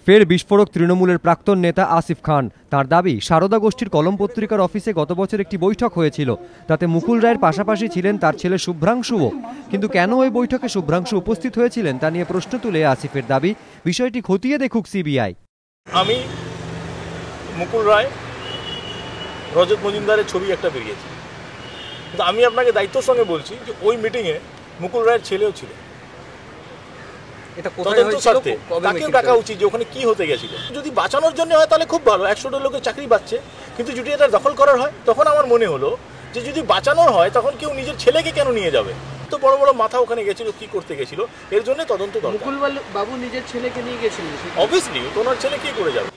ফের বিস্ফোরক তৃণমূলের প্রাক্তন নেতা আসিফ খান। তার দাবি, সারদা গোষ্ঠীর কলম পত্রিকার অফিসে গত বছর একটি বৈঠক হয়েছিল, তাতে মুকুল রায়ের পাশাপাশি ছিলেন তার ছেলে শুভ্রাংশুও। কিন্তু কেন ওই বৈঠকে শুভ্রাংশু উপস্থিত হয়েছিলেন তা নিয়ে প্রশ্ন তুলে আসিফের দাবি, বিষয়টি খতিয়ে দেখুক সিবিআই। আমি মুকুল রায় রজত মজুমদারের ছবি একটা বেরিয়েছে, কিন্তু আমি আপনাকে দায়িত্বের সঙ্গে বলছি যে ওই মিটিংয়ে মুকুল রায়ের ছেলেও ছিল। তাকেও ডাকা উচিত যে ওখানে কি হতে গেছিল। যদি বাঁচানোর জন্য হয় তাহলে খুব ভালো, 100টা লোকের চাকরি পাচ্ছে। কিন্তু যদি এটা দখল করার হয়, তখন আমার মনে হলো যে যদি বাঁচানোর হয় তখন কেউ নিজের ছেলেকে কেন নিয়ে যাবে? তো বড় বড় মাথা ওখানে গেছিল, কি করতে গেছিল, এর জন্য তদন্ত দরকার। মুকুল বাবু নিজের ছেলেকে নিয়ে গেছিলেন, অবভিয়াসলি ওনার ছেলে কি করে যাবে।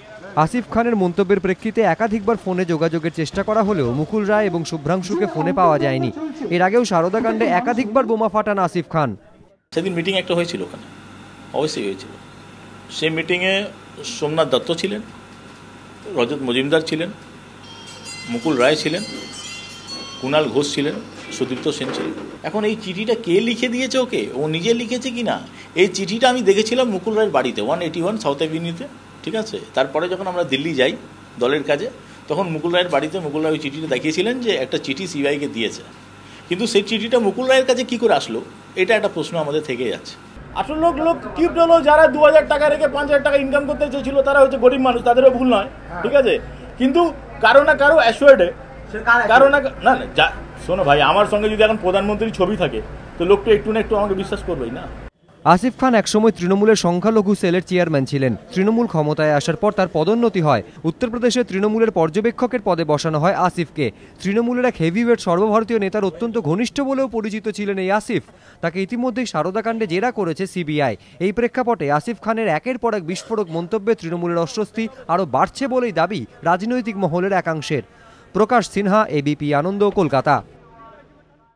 আসিফ খানের মন্তব্যের প্রেক্ষিতে একাধিকবার ফোনে যোগাযোগের চেষ্টা করা হলেও মুকুল রায় এবং শুভ্রাংশুকে ফোনে পাওয়া যায়নি। এর আগেও সারদা কাণ্ডে একাধিকবার বোমা ফাটান আসিফ খান। সেদিন মিটিং একটা হয়েছিল ওখানে, অবশ্যই হয়েছিল। সেই মিটিংয়ে সোমনাথ দত্ত ছিলেন, রজত মজুমদার ছিলেন, মুকুল রায় ছিলেন, কুণাল ঘোষ ছিলেন, সুদীপ্ত সেন ছিলেন। এখন এই চিঠিটা কে লিখে দিয়েছে ওকে, ও নিজে লিখেছে কি না, এই চিঠিটা আমি দেখেছিলাম মুকুল রায়ের বাড়িতে 181 সাউথ অ্যাভিনিউতে, ঠিক আছে। তারপরে যখন আমরা দিল্লি যাই দলের কাজে, তখন মুকুল রায়ের বাড়িতে মুকুল রায় ওই চিঠিটা দেখিয়েছিলেন যে একটা চিঠি সিবিআইকে দিয়েছে। কিন্তু সেই চিঠিটা মুকুল রায়ের কাছে কী করে আসলো, এটা একটা প্রশ্ন আমাদের থেকে যাচ্ছে। 18 লোক কিপ্ট হলো, যারা 2000 টাকা রেখে 5000 টাকা ইনকাম করতে চেয়েছিল, তারা হচ্ছে গরিব মানুষ, তাদেরও ভুল নয়, ঠিক আছে। কিন্তু কারো না কারো অ্যাসুয়ার্ডে, কারো না না না শোনো ভাই, আমার সঙ্গে যদি এখন প্রধানমন্ত্রীর ছবি থাকে তো লোকটা একটু না একটু আমাকে বিশ্বাস করবেই না। আসিফ খান একসময় তৃণমূলের সংখ্যালঘু সেলের চেয়ারম্যান ছিলেন। তৃণমূল ক্ষমতায় আসার পর তার পদোন্নতি হয়। উত্তরপ্রদেশে তৃণমূলের পর্যবেক্ষকের পদে বসানো হয় আসিফকে। তৃণমূলের এক হেভিওয়েট সর্বভারতীয় নেতার অত্যন্ত ঘনিষ্ঠ বলেও পরিচিত ছিলেন এই আসিফ। তাকে ইতিমধ্যেই সারদা কাণ্ডে জেরা করেছে সিবিআই। এই প্রেক্ষাপটে আসিফ খানের একের পর এক বিস্ফোরক মন্তব্যে তৃণমূলের অস্বস্তি আরও বাড়ছে বলেই দাবি রাজনৈতিক মহলের একাংশের। প্রকাশ সিনহা, এবিপি আনন্দ, কলকাতা।